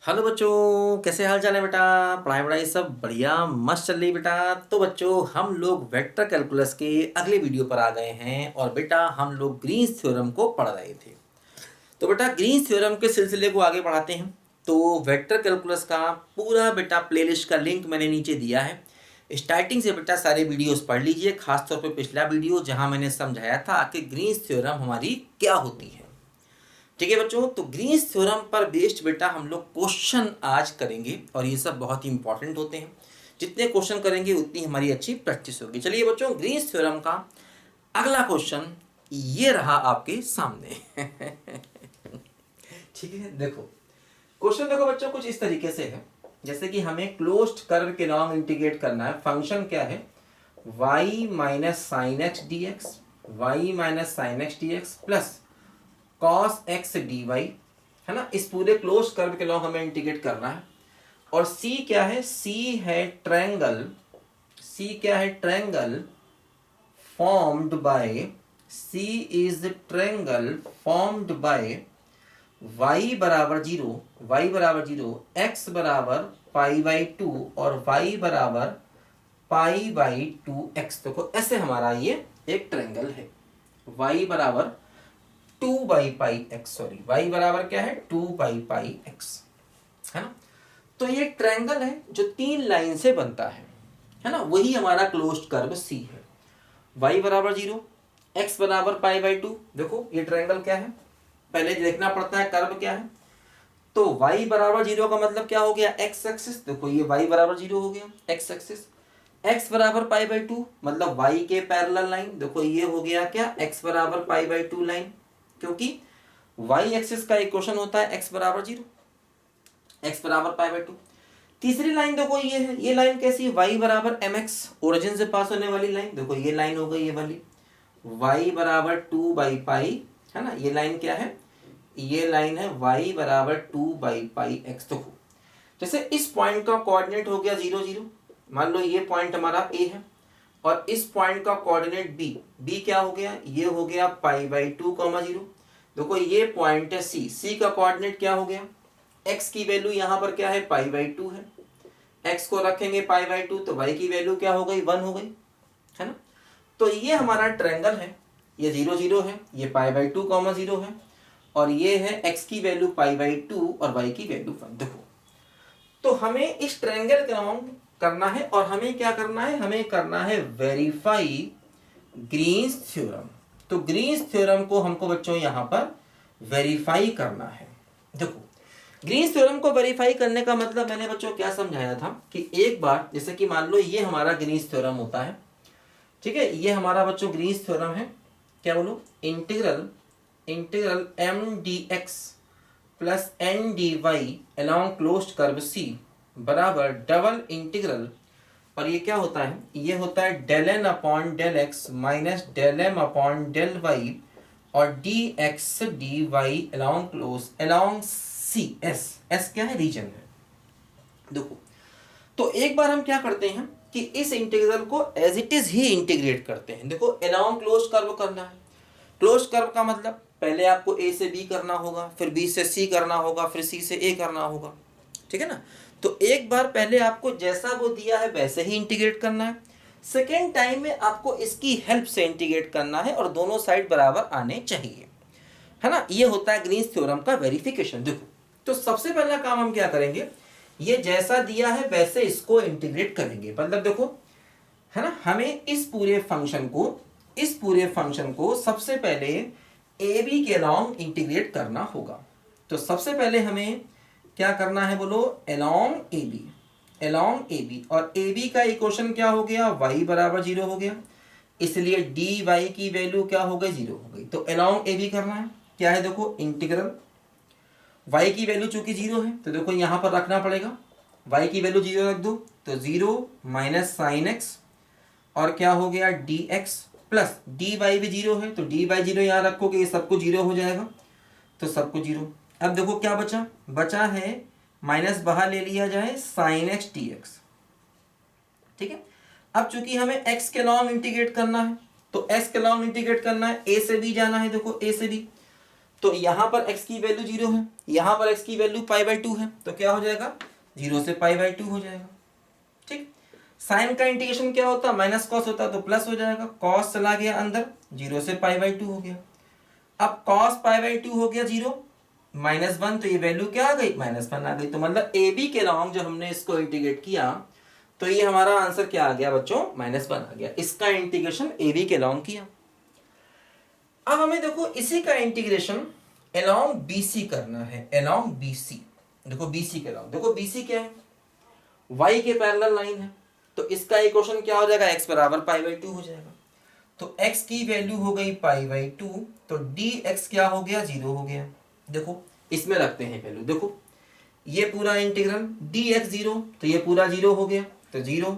Hello बच्चों, कैसे हाल चाल है बेटा। पढ़ाई वढ़ाई सब बढ़िया मस्त चल रही बेटा। तो बच्चों, हम लोग वेक्टर कैलकुलस के अगले वीडियो पर आ गए हैं और बेटा हम लोग ग्रीन्स थ्योरम को पढ़ रहे थे। तो बेटा ग्रीन्स थ्योरम के सिलसिले को आगे बढ़ाते हैं। तो वेक्टर कैलकुलस का पूरा बेटा प्लेलिस्ट का लिंक मैंने नीचे दिया है। स्टार्टिंग से बेटा सारे वीडियोस पढ़ लीजिए, खासतौर पर पिछला वीडियो जहां मैंने समझाया था कि ग्रीन्स थ्योरम हमारी क्या होती है। ठीक है बच्चों, तो ग्रीन्स थ्योरम पर बेस्ड बेटा हम लोग क्वेश्चन आज करेंगे और ये सब बहुत ही इंपॉर्टेंट होते हैं। जितने क्वेश्चन करेंगे उतनी हमारी अच्छी प्रैक्टिस होगी। चलिए बच्चों, ग्रीन्स थ्योरम का अगला क्वेश्चन ये रहा आपके सामने। ठीक है, देखो क्वेश्चन देखो बच्चों, कुछ इस तरीके से है जैसे कि हमें क्लोज्ड कर्व के लॉन्ग इंटीग्रेट करना है। फंक्शन क्या है, y minus sine x d x, y minus sine x d x plus cos x D y, है ना। इस पूरे क्लोज कर्व के लॉन्ग हमें इंटीग्रेट करना है। और c क्या है, c है ट्रायंगल, c क्या है triangle formed by, c is triangle formed by y बराबर जीरो, y बराबर जीरो, x बराबर पाई बाई टू और y बराबर पाई बाई टू एक्स। देखो ऐसे हमारा ये एक ट्रायंगल है। y बराबर two by pi x, sorry y बराबर क्या है, टू बाई पाई एक्स, है ना। तो ये ट्रायंगल है जो तीन लाइन से बनता है ना। वही हमारा क्लोज्ड कर्व C है। y बराबर जीरो, x बराबर पाई बाई टू। देखो ये ट्रायंगल क्या है, पहले देखना पड़ता है कर्व क्या है। तो y बराबर जीरो का मतलब क्या हो गया, x एक्सिस। देखो ये y बराबर जीरो हो गया x एक्सिस। x बराबर पाई बाई टू मतलब y के पैरेलल लाइन। देखो ये हो गया क्या, x बराबर पाई बाई टू लाइन, क्योंकि y एक्सिस का इक्वेशन होता है x बराबर जीरो, x बराबर पाई बाई टू। तीसरी लाइन देखो ये है, ये लाइन कैसी है, y बराबर mx, ओरिजिन से पास होने वाली लाइन। देखो ये लाइन हो गई ये वाली, y बराबर टू बाई पाई, है ना। ये लाइन क्या है, ये लाइन है y बराबर टू बाई पाई एक्स। देखो जैसे इस पॉइंट का कोऑर्डिनेट हो गया जीरो जीरो, मान लो ये पॉइंट हमारा a है और इस पॉइंट का कोऑर्डिनेट b क्या हो गया, ये हो गया pi by two comma zero. देखो ये पॉइंट है c का कोऑर्डिनेट क्या हो गया, x की वैल्यू यहाँ पर क्या है, पाई बाई टू है। x को रखेंगे पाई बाई टू तो y की वैल्यू क्या हो गई, वन हो गई, है ना। तो ये हमारा ट्रायंगल है, ये जीरो जीरो है, ये pi by two comma zero है और ये है x की वैल्यू पाई बाई टू और y की वैल्यू वन। देखो तो हमें इस ट्रायंगल के राउंड करना है और हमें क्या करना है, हमें करना है वेरीफाई ग्रीन्स थ्योरम। तो ग्रीन्स थ्योरम को हमको बच्चों यहां पर वेरीफाई करना है। देखो ग्रीन्स थ्योरम को वेरीफाई करने का मतलब मैंने बच्चों क्या समझाया था कि एक बार जैसे कि मान लो ये हमारा ग्रीन्स थ्योरम होता है, ठीक है। ये हमारा बच्चों ग्रीन्स थ्योरम है, क्या बोलो, integral integral M D x plus N D Y along closed curve C बराबर डबल इंटीग्रल, और ये क्या होता है, ये होता है del N upon del X minus del M upon del Y और D X D Y along close along C, S S क्या है, रीजन है। देखो तो एक बार हम क्या करते हैं कि इस इंटीग्रल को एज इट इज ही इंटीग्रेट करते हैं। देखो अलॉन्ग क्लोज कर्व करना है। क्लोज कर्व का मतलब पहले आपको ए से बी करना होगा, फिर बी से सी करना होगा, फिर सी से ए करना होगा, ठीक है ना। तो एक बार पहले आपको जैसा वो दिया है वैसे ही इंटीग्रेट करना है। सेकेंड टाइम में आपको इसकी हेल्प से इंटीग्रेट करना है और दोनों साइड बराबर आने चाहिए, है ना। ये होता है ग्रीन्स थ्योरम का वेरिफिकेशन। देखो तो सबसे पहला काम हम क्या करेंगे, ये जैसा दिया है वैसे इसको इंटीग्रेट करेंगे। मतलब देखो, है ना, हमें इस पूरे फंक्शन को सबसे पहले ए बी के अलॉन्ग इंटीग्रेट करना होगा। तो सबसे पहले हमें क्या करना है बोलो, अलॉन्ग ए बी, और ए बी का इक्वेशन क्या हो गया, y बराबर जीरो हो गया, इसलिए डी वाई की वैल्यू क्या हो गई, जीरो हो गई। तो अलॉन्ग ए बी करना है, क्या है देखो, इंटीग्रल y की वैल्यू चूंकि जीरो है तो देखो यहां पर रखना पड़ेगा, y की वैल्यू जीरो रख दो तो जीरो माइनस साइन एक्स और क्या हो गया d x plus d y भी जीरो है तो डी वाई जीरो यहाँ रखोगे ये सबको जीरो हो जाएगा, तो सबको जीरो। अब देखो क्या बचा, बचा है माइनस बाहर ले लिया जाए साइन एक्स डी एक्स, ठीक है। अब चूंकि हमें x के लॉन्ग इंटीग्रेट करना है तो x के लॉन्ग इंटीग्रेट करना है, a से b जाना है, देखो a से b तो यहाँ पर x की वैल्यू 0 है, यहाँ पर x की वैल्यू π/2 है, तो क्या हो जाएगा 0 से π/2 हो जाएगा। ठीक, साइन का इंटीग्रेशन क्या होता, माइनस कॉस होता तो प्लस हो जाएगा, कॉस चला गया अंदर, 0 से π/2 हो गया। अब cos π/2 हो गया 0 -1, तो ये वैल्यू क्या आ गई -1 आ गई। तो मतलब ए बी के लॉन्ग जो हमने इसको इंटीग्रेट किया तो ये हमारा आंसर क्या आ गया बच्चों, -1 आ गया। इसका इंटीग्रेशन ए बी के लॉन्ग किया। अब हमें देखो इसी का इंटीग्रेशन अलोंग बीसी करना है, अलोंग बीसी। देखो बीसी के लॉन्ग, देखो बीसी क्या है, y के पैरेलल लाइन है, तो इसका इक्वेशन क्या हो जाएगा, x बराबर π/2 हो जाएगा। तो x की वैल्यू हो गई π/2, तो dx क्या हो गया 0 हो गया। देखो इसमें रखते हैं वैल्यू, देखो ये पूरा इंटीग्रल dx 0, तो ये पूरा 0 हो गया, तो 0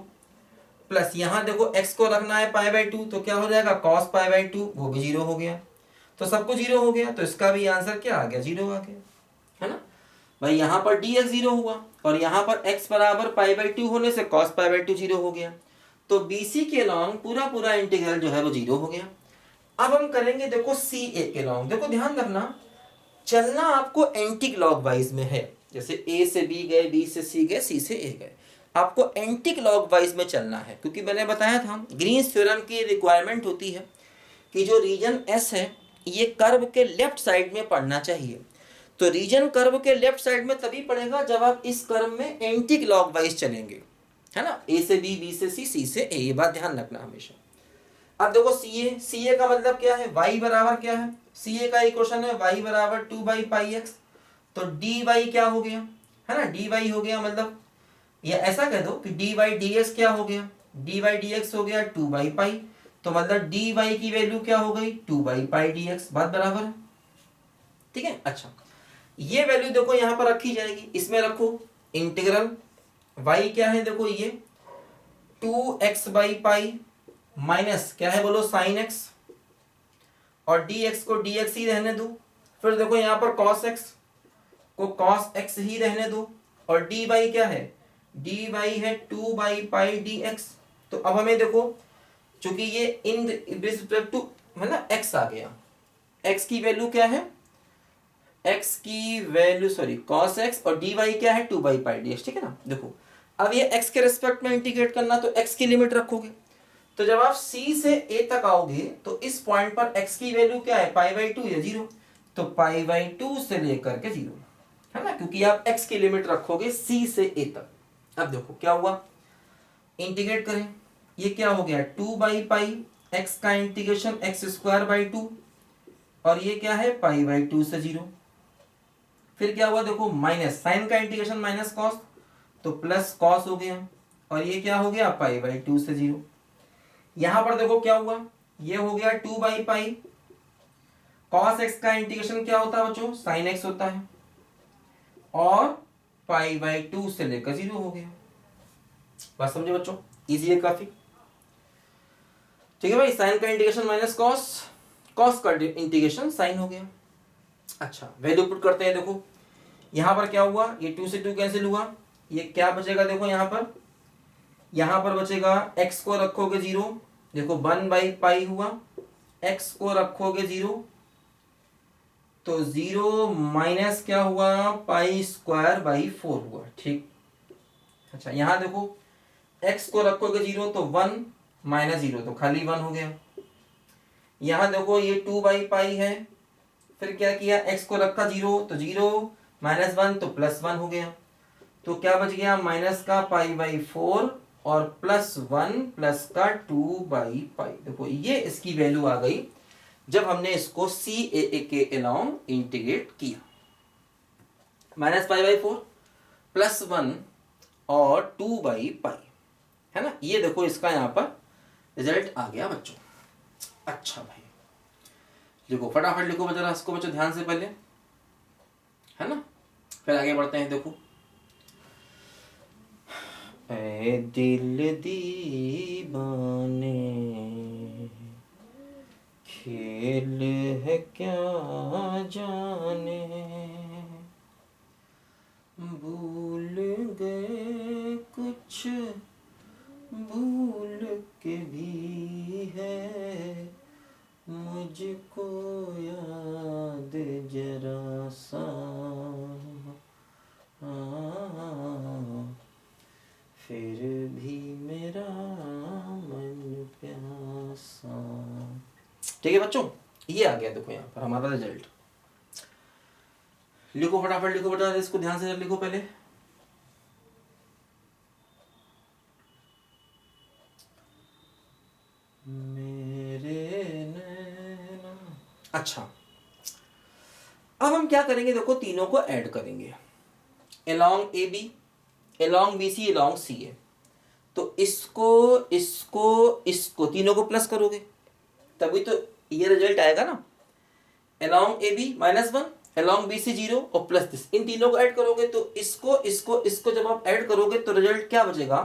प्लस यहाँ देखो x को रखना है π/2, तो क्या हो जाएगा cos π/2, वो भी 0 हो गया। तो सब कुछ 0 हो गया, तो इसका भी आंसर क्या आ गया, 0 आ गया, है ना भाई। यहाँ पर dx 0 हुआ और यहाँ पर x बराबर π/2 होने से cos π/2 0 हो गया। तो BC के लॉन्ग पूरा पूरा इंटीग्रल जो है वो 0 हो गया। अब हम करेंगे देखो CA के लॉन्ग। देखो ध्यान रखना, चलना आपको एंटी क्लॉकवाइज में है, जैसे A से B गए, B से C गए, C से A गए, आपको एंटी क्लॉकवाइज में चलना है, क्योंकि मैंने बताया था ग्रीन्स थ्योरम की रिक्वायरमेंट होती है कि जो रीजन S है ये कर्व के लेफ्ट साइड में पड़ना चाहिए। तो रीजन कर्व के लेफ्ट साइड में तभी पड़ेगा जब आप इस कर्व में एंटी क्लॉकवाइज चलेंगे, है ना, A से B, B से C, C से A, ये बात ध्यान रखना हमेशा। अब देखो CA का मतलब क्या है, y बराबर क्या है, CA का इक्वेशन है y बराबर 2/πx, तो dy क्या हो गया, है ना, dy हो गया, मतलब ये ऐसा कह दो कि dy dx क्या हो गया, dy dx हो गया 2/π, तो मतलब dy की वैल्यू क्या हो गई 2/π dx, बात बराबर है, ठीक है। अच्छा, ये वैल्यू देखो यहाँ पर रखी जाएगी, इसमें रखो इंटीग्रल y क्या है, देखो ये 2x/π माइनस क्या है बोलो sin x, और dx को dx ही रहने दो, फिर देखो यहाँ पर cos x को cos x ही रहने दो, और dy क्या है, dy है 2/π dx। तो अब हमें देखो चूंकि ये इन रिस्पेक्ट टू है ना x आ गया, x की वैल्यू क्या है, x की वैल्यू सॉरी cos x, और dy क्या है 2/π dx, ठीक है ना। देखो अब ये x के रिस्पेक्ट में इंटीग्रेट करना, तो x की लिमिट रखोगे, तो जब आप C से A तक आओगे तो इस पॉइंट पर x की वैल्यू क्या है π/2 या 0, तो π/2 से लेकर के 0, है ना, क्योंकि आप x की लिमिट रखोगे C से A तक। अब देखो क्या हुआ, इंटीग्रेट करें, ये क्या हो गया 2/π, x का इंटीग्रेशन x²/2, और ये क्या है π/2 से 0। फिर क्या हुआ देखो माइनस, साइन का इंटीग्रेशन माइनस कॉस, तो प्लस कॉस हो गया, और ये क्या हो गया π/2 से 0। यहां पर देखो क्या हुआ, ये हो गया 2/π, cos x का इंटीग्रेशन क्या होता है बच्चों, sin x होता है, और π/2 से लेकर 0 हो गया। बात समझे बच्चों, इजी है काफी, ठीक है भाई। साइन का इंटीग्रेशन माइनस कॉस, कॉस का इंटीग्रेशन साइन हो गया। अच्छा, वैल्यू पुट करते हैं, देखो यहां पर क्या हुआ, ये 2 से 2 कैंसिल हुआ, ये क्या बचेगा, देखो यहां पर बचेगा x को रखोगे 0, देखो 1/π हुआ, x को रखोगे 0, तो 0 माइनस क्या हुआ π²/4 हुआ, ठीक। अच्छा, यहां देखो x को रखोगे 0, तो 1 माइनस 0, तो खाली 1 हो गया। यहां देखो ये 2/π है, फिर क्या किया, x को रखा 0, तो 0 माइनस 1, तो प्लस 1 हो गया, तो क्या बच गया माइनस का π/4 और प्लस 1 प्लस का 2/π। देखो ये इसकी वैल्यू आ गई जब हमने इसको CAA के अलोंग इंटीग्रेट किया, -π/4 प्लस 1 और 2/π, है ना। ये देखो इसका यहाँ पर रिजल्ट आ गया बच्चों। अच्छा भाई देखो फटाफट लिखो बच्चों, इसको बच्चों ध्यान से पहले, है ना, फिर आगे बढ़ते हैं। देखो ऐ दिल दीवाने खेल है क्या जाने, भूल गए कुछ भूल के भी है, मुझको याद ठीक है बच्चों, ये आ गया देखो यहाँ पर हमारा रिजल्ट। लिखो फटाफट, लिखो बेटा, इसको ध्यान से लिखो पहले। मेरे नैना। अच्छा, अब हम क्या करेंगे, देखो तीनों को ऐड करेंगे, along AB, along BC, along CA। तो इसको इसको इसको तीनों को प्लस करोगे तभी तो ये रिजल्ट आएगा ना। along AB -1, along BC 0 और प्लस दिस, इन तीनों को ऐड करोगे तो इसको इसको इसको जब आप ऐड करोगे तो रिजल्ट क्या बचेगा,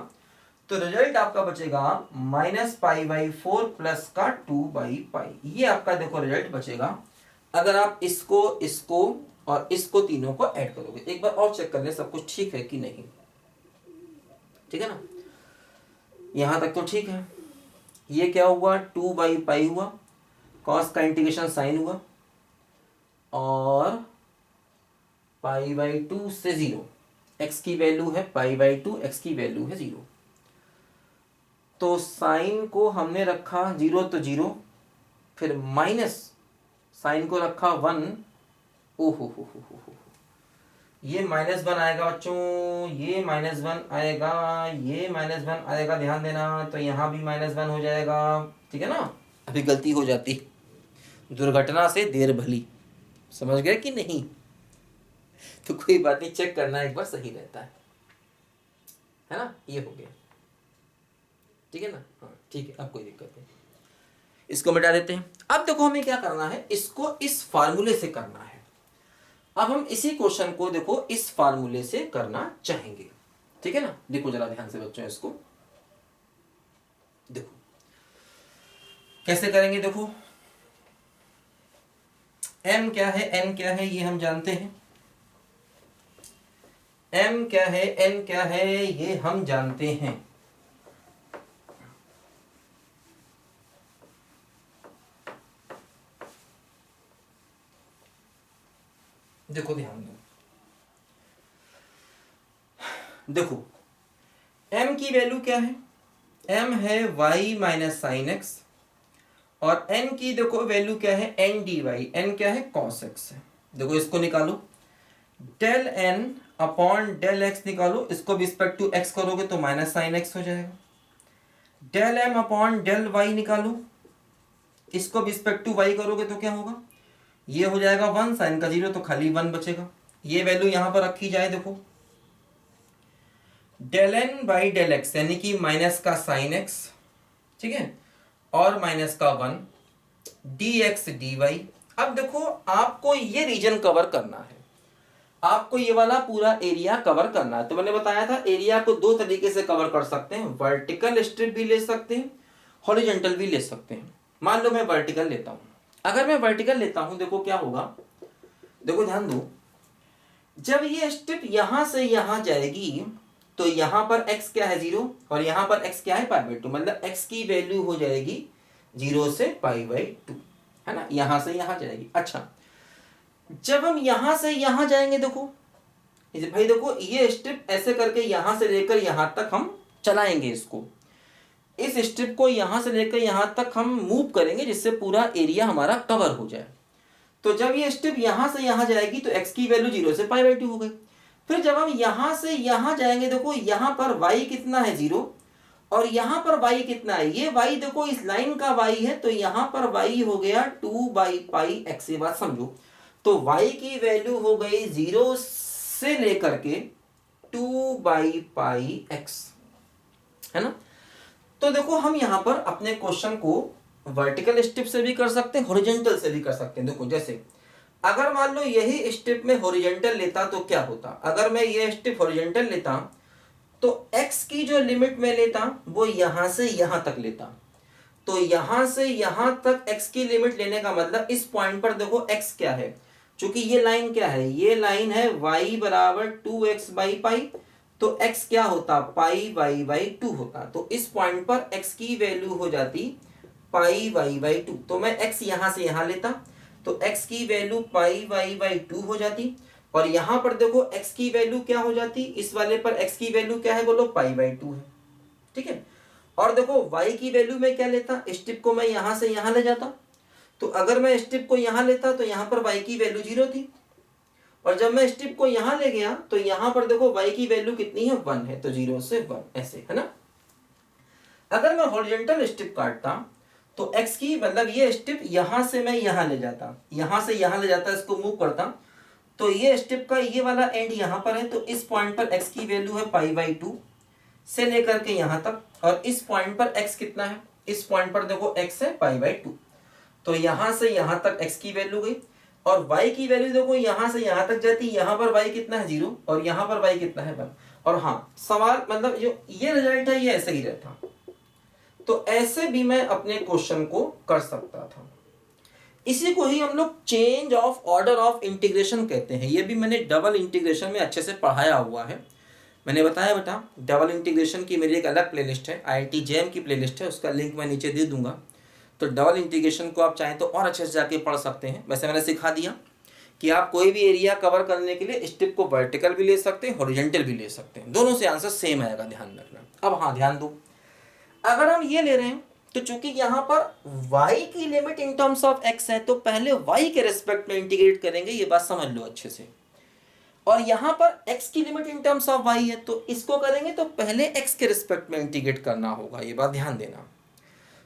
तो रिजल्ट आपका बचेगा -π/4 प्लस का 2/π। ये आपका देखो रिजल्ट बचेगा अगर आप इसको इसको और इसको तीनों को ऐड करोगे। एक बार और चेक कर ले सब कुछ ठीक है कि नहीं, ठीक है ना, यहां तक तो ठीक है। ये क्या हुआ, 2/π हुआ, कॉस का इंटीग्रेशन साइन हुआ और π/2 से 0, x की वैल्यू है π/2, x की वैल्यू है 0। तो साइन को हमने रखा 0 तो 0, फिर माइनस साइन को रखा 1। ओहो हो, ये -1 आएगा बच्चों, ये -1 आएगा, ये -1 आएगा, ध्यान देना। तो यहाँ भी -1 हो जाएगा, ठीक है ना। अभी गलती हो जाती, दुर्घटना से देर भली, समझ गए कि नहीं। तो कोई बात नहीं, चेक करना एक बार सही रहता है ना। ये हो गया, ठीक है ना, हाँ ठीक है, अब कोई दिक्कत नहीं, इसको मिटा देते हैं। अब देखो हमें क्या करना है, इसको इस फार्मूले से करना है। अब हम इसी क्वेश्चन को देखो इस फार्मूले से करना चाहेंगे, ठीक है ना। देखो जरा ध्यान से बच्चों, इसको देखो कैसे करेंगे। देखो m क्या है, n क्या है, ये हम जानते हैं। m क्या है, n क्या है, ये हम जानते हैं। देखो ध्यान दो, देखो m की वैल्यू क्या है, m है y माइनस साइन एक्स, और n की देखो वैल्यू क्या है, n dy, n क्या है cos x है। देखो इसको निकालो, del n upon del x निकालो, इसको रिस्पेक्ट टू x करोगे तो माइनस साइन x हो जाएगा। Del m upon del y निकालो, इसको रिस्पेक्ट टू y करोगे तो क्या होगा, ये हो जाएगा 1, साइन का 0 तो खाली 1 बचेगा। ये वैल्यू यहां पर रखी जाए, देखो del n by del x यानी कि माइनस का साइन x, ठीक है, और माइनस का 1 dx dy। अब देखो आपको ये रीजन कवर करना है, आपको ये वाला पूरा एरिया कवर करना है। तो मैंने बताया था एरिया को दो तरीके से कवर कर सकते हैं, वर्टिकल स्ट्रिप भी ले सकते हैं, हॉरिजॉन्टल भी ले सकते हैं। मान लो मैं वर्टिकल लेता हूं, अगर मैं वर्टिकल लेता हूं देखो क्या होगा, देखो ध्यान दो, जब ये स्ट्रिप यहां से यहां जाएगी तो यहां पर x क्या है 0 और यहां पर x क्या है π/2, मतलब x की वैल्यू हो जाएगी 0 से π/2, है ना, यहां से यहां जाएगी। अच्छा, जब हम यहां से यहां जाएंगे, देखो भाई देखो ये स्ट्रिप ऐसे करके यहां से लेकर यहां तक हम चलाएंगे, इसको इस स्ट्रिप को यहां से लेकर यहां तक हम मूव करेंगे जिससे पूरा एरिया हमारा कवर हो जाए। तो जब ये स्ट्रिप यहां से यहां जाएगी तो x की वैल्यू 0 से π/2 हो गई। फिर जब हम यहां से यहां जाएंगे, देखो यहां पर y कितना है 0 और यहां पर y कितना है, ये y देखो इस लाइन का y है, तो यहां पर y हो गया 2/πx। ये बात समझो, तो y की वैल्यू हो गई 0 से लेकर के 2/πx, है ना। तो देखो हम यहां पर अपने क्वेश्चन को वर्टिकल स्ट्रिप से भी कर सकते हैं, हॉरिजॉन्टल से भी कर सकते हैं। देखो जैसे अगर मान लो यही स्ट्रिप में हॉरिजॉन्टल लेता तो क्या होता, अगर मैं ये स्ट्रिप हॉरिजॉन्टल लेता तो x की जो लिमिट में लेता वो यहां से यहां तक लेता, तो यहां से यहां तक x की लिमिट लेने का मतलब इस पॉइंट पर देखो x क्या है, चूंकि ये लाइन क्या है, ये लाइन है y बराबर 2x/π, तो x क्या होता πy/2 होता, तो इस पॉइंट पर x की वैल्यू हो जाती πy/2। तो मैं x यहां से यहां लेता तो x की वैल्यू πy/2 हो जाती, और यहां पर देखो x की वैल्यू क्या हो जाती, इस वाले पर x की वैल्यू क्या है बोलो π/2 है, ठीक है। और देखो y की वैल्यू में क्या लेता, स्ट्रिप को मैं यहां से यहां ले जाता, तो अगर मैं स्टेप को यहाँ लेता तो यहाँ पर y की वैल्यू 0 थी, और जब मैं स्टेप को यहाँ ले गया तो यहाँ पर देखो y की वैल्यू कितनी है, 1 है, तो 0 से 1 ऐसे, है ना। अगर मैं हॉरिजॉन्टल स्टेप काटता तो x की मतलब ये स्टेप यहाँ से मैं यहाँ ले जाता, यहाँ से यहाँ ले जाता, इसको मूव करता, तो ये स्टेप का ये वाला एंड यहाँ पर है, तो इस पॉइंट पर x की वैल्यू है π/2 से लेकर के यहाँ तक, और इस पॉइंट पर x कितना है, इस पॉइंट पर देखो x है π/2, तो यहाँ से यहाँ तक x की वैल्यू गई, और y की वैल्यू देखो यहाँ से यहाँ तक जाती, यहाँ पर y कितना है 0, और यहाँ पर y कितना है 1। और हाँ, सवाल मतलब जो ये रिजल्ट है ये ऐसे ही रहता, तो ऐसे भी मैं अपने क्वेश्चन को कर सकता था। इसी को ही हम लोग change of order of integration कहते हैं। ये भी मैंने डबल इंटीग्रेशन में अच्छे से पढ़ाया हुआ है। मैंने बताया बेटा डबल इंटीग्रेशन की मेरी एक अलग प्लेलिस्ट है, IIT JEM की प्लेलिस्ट है, उसका लिंक मैं नीचे दे दूंगा। तो डबल इंटीग्रेशन को आप चाहें तो और अच्छे से जाके पढ़ सकते हैं। वैसे मैंने सिखा दिया कि आप कोई भी एरिया कवर करने के लिए स्टेप को वर्टिकल भी ले सकते हैं, हॉरिजॉन्टल भी ले सकते हैं, दोनों से आंसर सेम आएगा, ध्यान रखना। अब हाँ ध्यान दो, अगर हम ये ले रहे हैं तो चूंकि यहाँ पर y की limit in terms of x है, तो पहले y के रिस्पेक्ट में इंटीग्रेट करेंगे, ये बात समझ लो अच्छे से। और यहाँ पर x की limit in terms of y है, तो इसको करेंगे तो पहले x के रिस्पेक्ट में इंटीग्रेट करना होगा, ये बात ध्यान देना।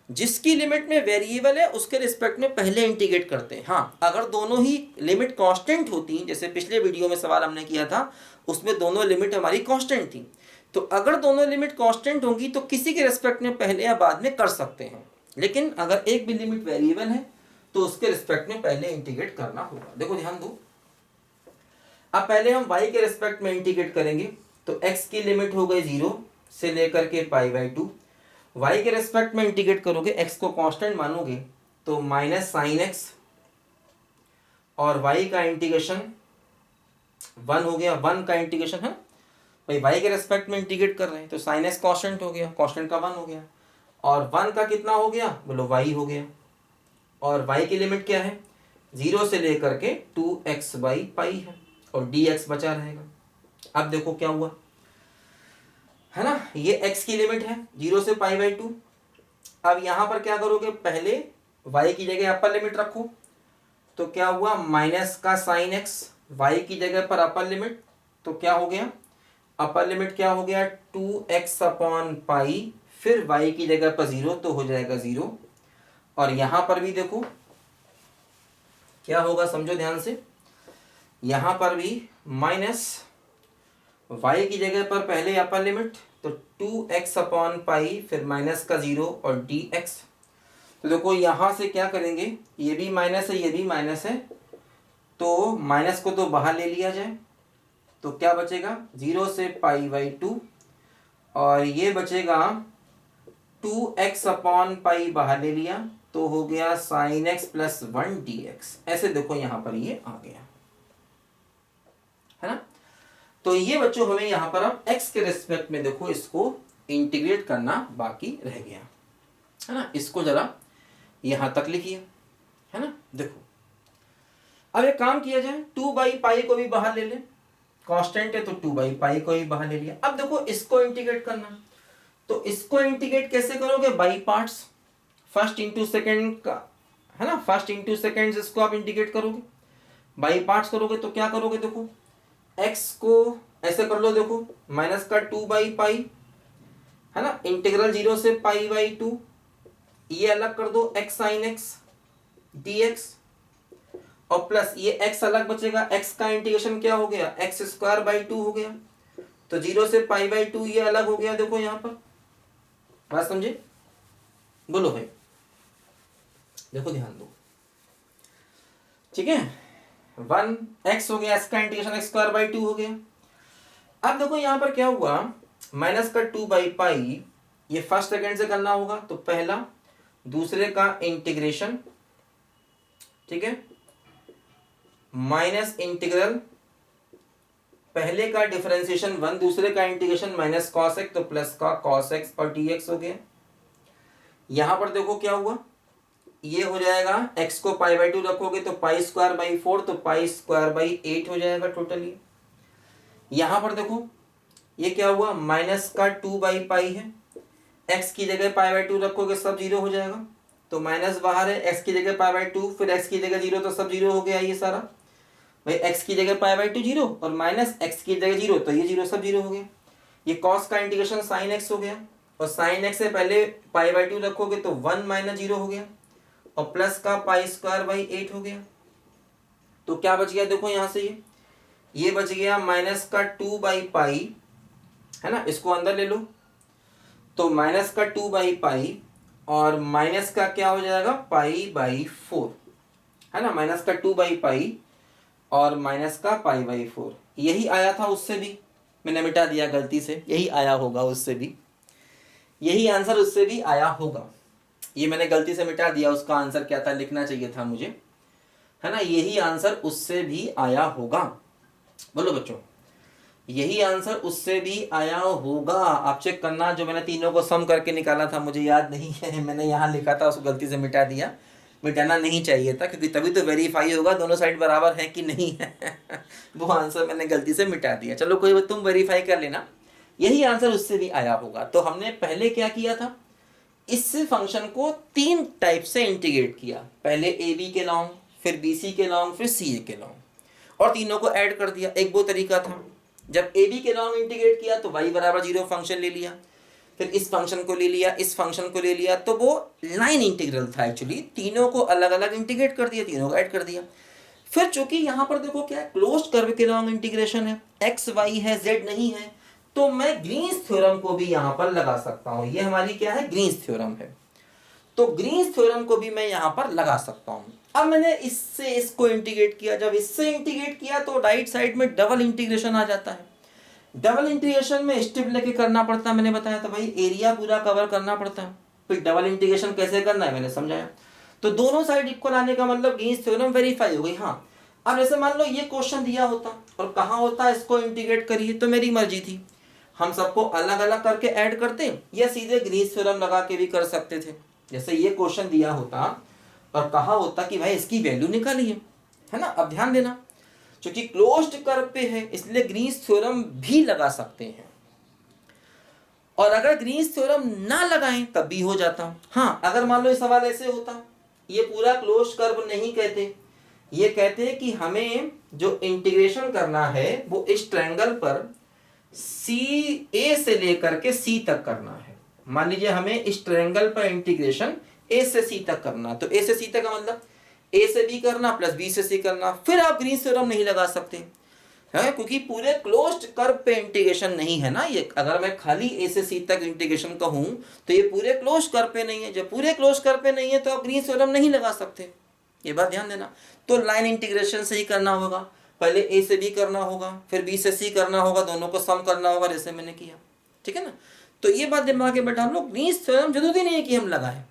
जिसकी लिमिट में वेरिएबल है उसके रिस्पेक्ट में पहले इंटीग्रेट करते हैं। हाँ, अगर दोनों ही लिमिट कांस्टेंट होती, जैसे पिछले वीडियो में सवाल हमने किया था, उसमें दोनों लिमिट हमारी कांस्टेंट थी, तो अगर दोनों लिमिट कांस्टेंट होंगी तो किसी के रिस्पेक्ट में पहले या बाद में कर सकते हैं। लेकिन अगर एक भी लिमिट वेरिएबल है तो उसके रिस्पेक्ट में पहले इंटीग्रेट करना होगा। देखो ध्यान दो, अब पहले हम y के रिस्पेक्ट में इंटीग्रेट करेंगे, तो x की लिमिट हो गई 0 से लेकर के π/2। y के रिस्पेक्ट में इंटीग्रेट करोगे, x को कांस्टेंट मानोगे तो -sin x, और y का इंटीग्रेशन 1 हो गया, 1 का इंटीग्रेशन है भाई, y के रेस्पेक्ट में इंटीग्रेट कर रहे हैं तो sin x कांस्टेंट हो गया, कांस्टेंट का 1 हो गया, और 1 का कितना हो गया, बोलो y हो गया, और y की लिमिट क्या है 0 से लेकर के 2x/π है, और dx बचा रहेगा। अब देखो क्या हुआ है ना, ये x की लिमिट है 0 से π/2। अब यहाँ पर क्या करोगे, पहले y की जगह अपर लिमिट रखो, तो क्या हुआ माइनस का sin x, y की जगह पर अपर लिमिट, तो क्या हो गया अपर लिमिट क्या हो गया 2x/π, फिर y की जगह पर 0 तो हो जाएगा 0, और यहां पर भी देखो क्या होगा, समझो ध्यान से, यहां पर भी माइनस y की जगह पर पहले अपर लिमिट तो 2x/π, फिर माइनस का 0 और dx। तो देखो यहां से क्या करेंगे, ये भी माइनस है ये भी माइनस है, तो माइनस को तो बाहर ले लिया जाए, तो क्या बचेगा 0 से π/2, और ये बचेगा 2x/π बाहर ले लिया तो हो गया sin x + 1 dx। ऐसे देखो यहाँ पर ये आ गया है ना। तो ये बच्चों हमें यहाँ पर अब x के रिस्पेक्ट में देखो इसको इंटीग्रेट करना बाकी रह गया है ना। इसको जरा यहाँ तक लिखिए है ना। देखो अब एक काम किया जाए, 2/π को भी बाहर ले ले, कांस्टेंट है तो 2/π को ही बाहर ले लिया। अब देखो इसको इंटीग्रेट करना, तो इसको इंटीग्रेट कैसे करोगे, by parts, first into second का है ना, फर्स्ट इंटू सेकेंड इसको आप इंटीग्रेट करोगे, बाई पार्ट्स करोगे तो क्या करोगे, देखो x को ऐसे कर लो, देखो माइनस का 2/π है ना, इंटीग्रल 0 से π/2, ये अलग कर दो x sin x dx, और प्लस ये x अलग बचेगा, x का इंटीग्रेशन क्या हो गया x²/2 हो गया, तो 0 से π/2 ये अलग हो गया। देखो यहाँ पर बात समझे, बोलो भाई, देखो ध्यान दो, ठीक है, 1x हो गया, x का इंटीग्रेशन x²/2 हो गया। अब देखो यहाँ पर क्या हुआ, माइनस का 2/π, ये फर्स्ट सेकेंड से करना होगा, तो पहला दूसरे का इंटीग्रेशन, ठीक है, माइनस इंटीग्रल पहले का डिफरेंशिएशन 1, दूसरे का इंटीग्रेशन माइनस cos x, तो प्लस का cos x और dx हो गया। यहां पर देखो क्या हुआ, ये हो जाएगा x को π/2 रखोगे तो π²/4, तो π²/8 हो जाएगा टोटली। यहां पर देखो ये क्या हुआ, माइनस का 2/π है, x की जगह π/2 रखोगे सब 0 हो जाएगा, तो माइनस बाहर है, x की जगह पाई बाई 2, फिर x की जगह 0 तो सब 0 हो गया ये सारा भाई, x की जगह पाई बाई 2 0 और माइनस x की जगह 0 तो ये 0 सब 0 हो गया। ये cos का इंटीग्रेशन sin x हो गया और sin x से पहले पाई बाई 2 रखोगे तो 1 माइनस 0 हो गया और प्लस का पाई स्क्वायर बाई 8 हो गया। तो क्या बच गया देखो यहाँ से ये बच गया माइनस का 2 बाई पाई, है ना, इसको अंदर ले लो तो माइनस का 2 बाई पाई और माइनस का क्या हो जाएगा पाई बाई 4, है ना, माइनस का 2 बाई पाई और माइनस का पाई बाई 4। यही आया था उससे भी, मैंने मिटा दिया गलती से, यही आया होगा उससे भी, यही आंसर उससे भी आया होगा। ये मैंने गलती से मिटा दिया, उसका आंसर क्या था लिखना चाहिए था मुझे, है ना, यही आंसर उससे भी आया होगा। बोलो बच्चों, यही आंसर उससे भी आया होगा। आप चेक करना, जो मैंने तीनों को सम करके निकाला था मुझे याद नहीं है, मैंने यहाँ लिखा था उसको गलती से मिटा दिया, मिटाना नहीं चाहिए था क्योंकि तभी तो वेरीफाई होगा दोनों साइड बराबर है कि नहीं है वो आंसर मैंने गलती से मिटा दिया। चलो कोई बात, तुम वेरीफाई कर लेना, यही आंसर उससे भी आया होगा। तो हमने पहले क्या किया था, इस फंक्शन को 3 टाइप से इंटीग्रेट किया, पहले ए बी के लॉन्ग, फिर बी सी के लॉन्ग, फिर सी ए के लॉन्ग और तीनों को ऐड कर दिया। एक वो तरीका था, जब ए बी के लॉन्ग इंटीग्रेट किया तो y बराबर 0 फंक्शन ले लिया, फिर इस फंक्शन को ले लिया, इस फंक्शन को ले लिया, तो वो लाइन इंटीग्रल था एक्चुअली, तीनों को अलग अलग इंटीग्रेट कर दिया, तीनों को ऐड कर दिया। फिर चूंकि यहाँ पर देखो क्या है, क्लोज्ड कर्व के लॉन्ग इंटीग्रेशन है, x y है z नहीं है, तो मैं ग्रीन्स थ्योरम को भी यहाँ पर लगा सकता हूँ। ये हमारी क्या है, ग्रीन्स थ्योरम है, तो ग्रीन्स थ्योरम को भी मैं यहाँ पर लगा सकता हूँ। अब मैंने इससे इसको इंटीग्रेट किया, जब इससे इंटीग्रेट किया तो राइट साइड में डबल इंटीग्रेशन आ जाता है। डबल इंटीग्रेशन में स्टेप लेके करना पड़ता है, मैंने बताया था भाई, एरिया पूरा कवर करना पड़ता है। फिर डबल इंटीग्रेशन कैसे करना है मैंने समझाया। तो दोनों साइड इक्वल आने का मतलब ग्रीन्स थ्योरम वेरीफाई हो गई। हाँ, अब जैसे मान लो ये क्वेश्चन दिया होता और कहाँ होता इसको इंटीग्रेट करिए, तो मेरी मर्जी थी, हम सबको अलग अलग करके ऐड करते या सीधे ग्रीन्स थ्योरम लगा के भी कर सकते थे। जैसे ये क्वेश्चन दिया होता और कहा होता कि भाई इसकी वैल्यू निकालिए, है ना। अब ध्यान देना, क्योंकि क्लोज्ड कर्व पे है इसलिए ग्रीन्स थ्योरम भी लगा सकते हैं, और अगर ग्रीन्स थ्योरम ना लगाएं तब भी हो जाता। हाँ, अगर मान लो ये सवाल ऐसे होता, ये पूरा क्लोज्ड कर्व नहीं कहते, ये कहते हैं कि हमें जो इंटीग्रेशन करना है वो इस ट्रायंगल पर सी ए से लेकर के सी तक करना है। मान लीजिए हमें इस ट्रायंगल पर इंटीग्रेशन ए से सी तक करना, तो ए से सी तक का मतलब ए से बी करना प्लस बी से सी करना। फिर आप ग्रीन्स थ्योरम नहीं लगा सकते है, क्योंकि पूरे क्लोज्ड कर्व पे इंटीग्रेशन नहीं है ना ये। अगर मैं खाली ए से सी तक इंटीग्रेशन कहूं तो ये पूरे क्लोज्ड कर्व पे नहीं है। जब पूरे क्लोज्ड कर्व पे नहीं है तो आप ग्रीन्स थ्योरम नहीं लगा सकते, ये बात ध्यान देना। तो लाइन इंटीग्रेशन से ही करना होगा, पहले ए से बी करना होगा, फिर बी से सी करना होगा, दोनों को सम करना होगा जैसे मैंने किया, ठीक है ना। तो ये बात दिमाग में बैठा लो, ग्रीन्स थ्योरम जरूरी नहीं है कि हम लगाएं,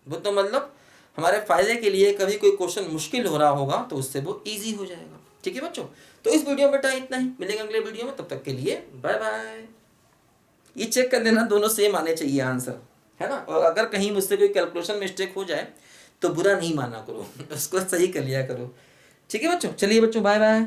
वो तो मतलब हमारे फायदे के लिए, कभी कोई क्वेश्चन मुश्किल हो रहा होगा तो उससे वो इजी हो जाएगा। ठीक है बच्चों, तो इस वीडियो में बेटा इतना ही, मिलेंगे अगले वीडियो में, तब तक के लिए बाय बाय। ये चेक कर लेना दोनों सेम आने चाहिए आंसर, है ना। और अगर कहीं मुझसे कोई कैलकुलेशन मिस्टेक हो जाए तो बुरा नहीं माना करो उसको सही कर लिया करो। ठीक है बच्चों, चलिए बच्चों बाय बाय।